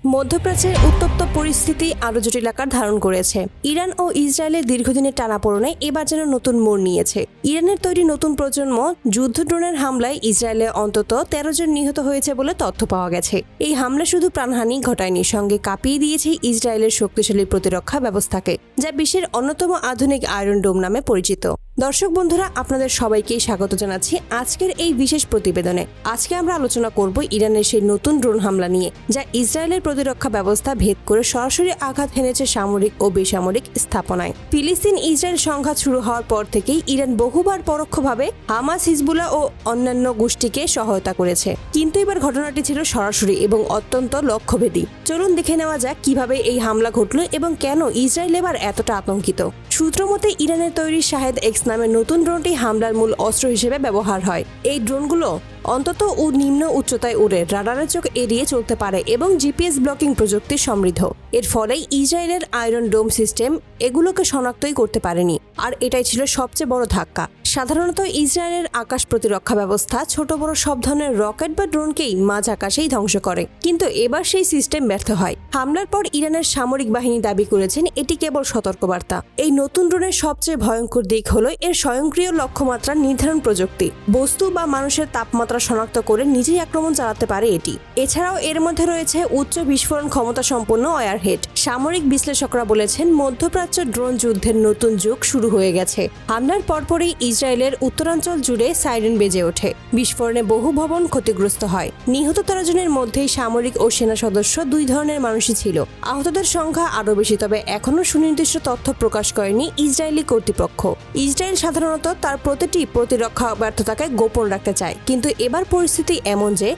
মধ্যপ্রাচ্যের উত্তপ্ত পরিস্থিতি আরও জটিল আকার ধারণ করেছে। ইরান ও ইসরায়েলের দীর্ঘদিনের টানাপোড়েনে এবার যেন নতুন মোড় নিয়েছে। ইরানের তৈরি নতুন প্রজন্ম যুদ্ধ ড্রোনের হামলায় ইসরায়েলে অন্তত 13 জন নিহত হয়েছে বলে তথ্য পাওয়া গেছে। এই হামলা শুধু প্রাণহানি ঘটায়নি, সঙ্গে কাঁপিয়ে দিয়েছে ইসরায়েলের শক্তিশালী প্রতিরক্ষা ব্যবস্থাকে, যা বিশ্বের অন্যতম আধুনিক আয়রন ডোম নামে পরিচিত। দর্শক বন্ধুরা, আপনাদের সবাইকেই স্বাগত জানাচ্ছি আজকের এই বিশেষ প্রতিবেদনে। আজকে আমরা আলোচনা করব ইরানের সেই নতুন ড্রোন হামলা নিয়ে, যা ইসরায়েলের প্রতিরক্ষা ব্যবস্থা ভেদ করে সরাসরি আঘাত হেনেছে সামরিক ও বেসামরিক স্থাপনায়। ফিলিস্তিন ইসরায়েল সংঘাত শুরু হওয়ার পর থেকেই ইরান বহুবার পরোক্ষভাবে হামাস, হিজবুল্লাহ ও অন্যান্য গোষ্ঠীকে সহায়তা করেছে, কিন্তু এবার ঘটনাটি ছিল সরাসরি এবং অত্যন্ত লক্ষ্যভেদী। চলুন দেখে নেওয়া যাক কিভাবে এই হামলা ঘটল এবং কেন ইসরায়েল এবার এতটা আতঙ্কিত। সূত্র মতে, ইরানের তৈরি শাহেদ এক্স নামের নতুন ড্রোনটি হামলার মূল অস্ত্র হিসেবে ব্যবহার হয়। এই ড্রোনগুলো অন্তত নিম্ন উচ্চতায় উড়ে রাডারের চোখ এড়িয়ে চলতে পারে এবং জিপিএস ব্লকিং প্রযুক্তি সমৃদ্ধ। এর ফলে ইসরায়েলের আয়রন ডোম সিস্টেম এগুলোকে শনাক্তই করতে পারেনি, আর এটাই ছিল সবচেয়ে বড় ধাক্কা। সাধারণত ইসরায়েলের আকাশ প্রতিরক্ষা ব্যবস্থা ছোট বড় সব ধরনের রকেট বা ড্রোনকেই মাঝ আকাশেই ধ্বংস করে, কিন্তু এবার সেই সিস্টেম ব্যর্থ হয়। হামলার পর ইরানের সামরিক বাহিনী দাবি করেছেন এটি কেবল সতর্কবার্তা। এই নতুন ড্রোনের সবচেয়ে ভয়ঙ্কর দিক হলো এর স্বয়ংক্রিয় লক্ষ্যমাত্রা নির্ধারণ প্রযুক্তি। বস্তু বা মানুষের তাপমাত্রা শনাক্ত করে নিজেই আক্রমণ চালাতে পারে এটি। এছাড়াও এর মধ্যে রয়েছে উচ্চ বিস্ফোরণ ক্ষমতা সম্পন্ন ওয়ারহেড। সামরিক বিশ্লেষকরা বলেছেন মধ্যপ্রাচ্য ড্রোন যুদ্ধের নতুন যুগ শুরু হয়ে গেছে। হামলার পরপরই ইসরায়েলের উত্তরাঞ্চল জুড়ে সাইরেন বেজে ওঠে। বিস্ফোরণে বহু ভবন ক্ষতিগ্রস্ত হয়। নিহত 13 জনের মধ্যেই সামরিক ও সেনা সদস্য, 2 ধরনের মানুষই ছিল। আহতদের সংখ্যা আরও বেশি, তবে এখনও সুনির্দিষ্ট তথ্য প্রকাশ করেনি ইসরায়েলি কর্তৃপক্ষ। ইসরায়েল সাধারণত তার প্রতিটি প্রতিরক্ষা ব্যর্থতাকে গোপন রাখতে চায়, কিন্তু এবার পরিস্থিতি এমন যে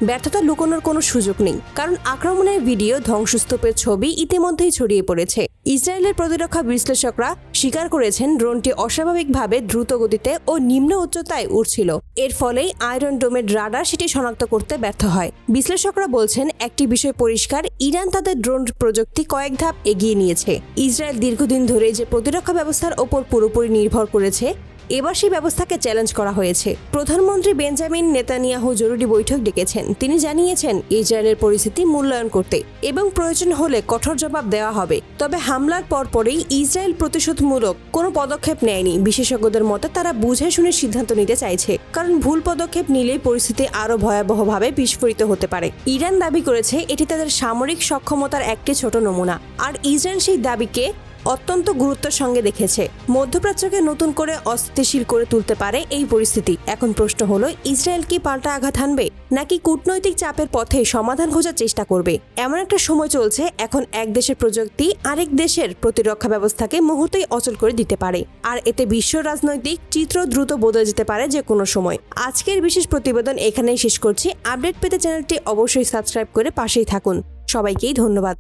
ব্যর্থতা লুকানোর কোনো সুযোগ নেই, কারণ আক্রমণের ভিডিও, ধ্বংসস্তূপের ছবি ইতিমধ্যেই ছড়িয়ে পড়েছে। ইসরায়েলের প্রতিরক্ষা বিশ্লেষকরা স্বীকার করেছেন ড্রোনটি অস্বাভাবিকভাবে দ্রুত গতিতে ও নিম্ন উচ্চতায় উড়ছিল। এর ফলেই আয়রন ডোমের রাডার সেটি শনাক্ত করতে ব্যর্থ হয়। বিশ্লেষকরা বলছেন একটি বিষয় পরিষ্কার, ইরান তাদের ড্রোন প্রযুক্তি কয়েক ধাপ এগিয়ে নিয়েছে। ইসরায়েল দীর্ঘদিন ধরে যে প্রতিরক্ষা ব্যবস্থার ওপর পুরোপুরি নির্ভর করেছে, এবার সেই ব্যবস্থাকে চ্যালেঞ্জ করা হয়েছে। প্রধানমন্ত্রী বেঞ্জামিন নেতানিয়াহু জরুরি বৈঠক ডেকেছেন। তিনি জানিয়েছেন ইসরায়েলের পরিস্থিতি মূল্যায়ন করতে এবং প্রয়োজন হলে কঠোর জবাব দেওয়া হবে। তবে হামলার পরপরই ইসরায়েল প্রতিশোধমূলক কোনো পদক্ষেপ নেয়নি। বিশেষজ্ঞদের মতে তারা বুঝে শুনে সিদ্ধান্ত নিতে চাইছে, কারণ ভুল পদক্ষেপ নিলেই পরিস্থিতি আরও ভয়াবহভাবে বিস্ফোরিত হতে পারে। ইরান দাবি করেছে এটি তাদের সামরিক সক্ষমতার একটি ছোট নমুনা, আর ইসরায়েল সেই দাবিকে অত্যন্ত গুরুত্বের সঙ্গে দেখেছে। মধ্যপ্রাচ্যকে নতুন করে অস্থিতিশীল করে তুলতে পারে এই পরিস্থিতি। এখন প্রশ্ন হলো, ইসরায়েল কি পাল্টা আঘাত হানবে, নাকি কূটনৈতিক চাপের পথে সমাধান খোঁজার চেষ্টা করবে? এমন একটা সময় চলছে, এখন এক দেশের প্রযুক্তি আরেক দেশের প্রতিরক্ষা ব্যবস্থাকে মুহূর্তেই অচল করে দিতে পারে, আর এতে বিশ্ব রাজনৈতিক চিত্র দ্রুত বদলে যেতে পারে যে কোনো সময়। আজকের বিশেষ প্রতিবেদন এখানেই শেষ করছি। আপডেট পেতে চ্যানেলটি অবশ্যই সাবস্ক্রাইব করে পাশেই থাকুন। সবাইকেই ধন্যবাদ।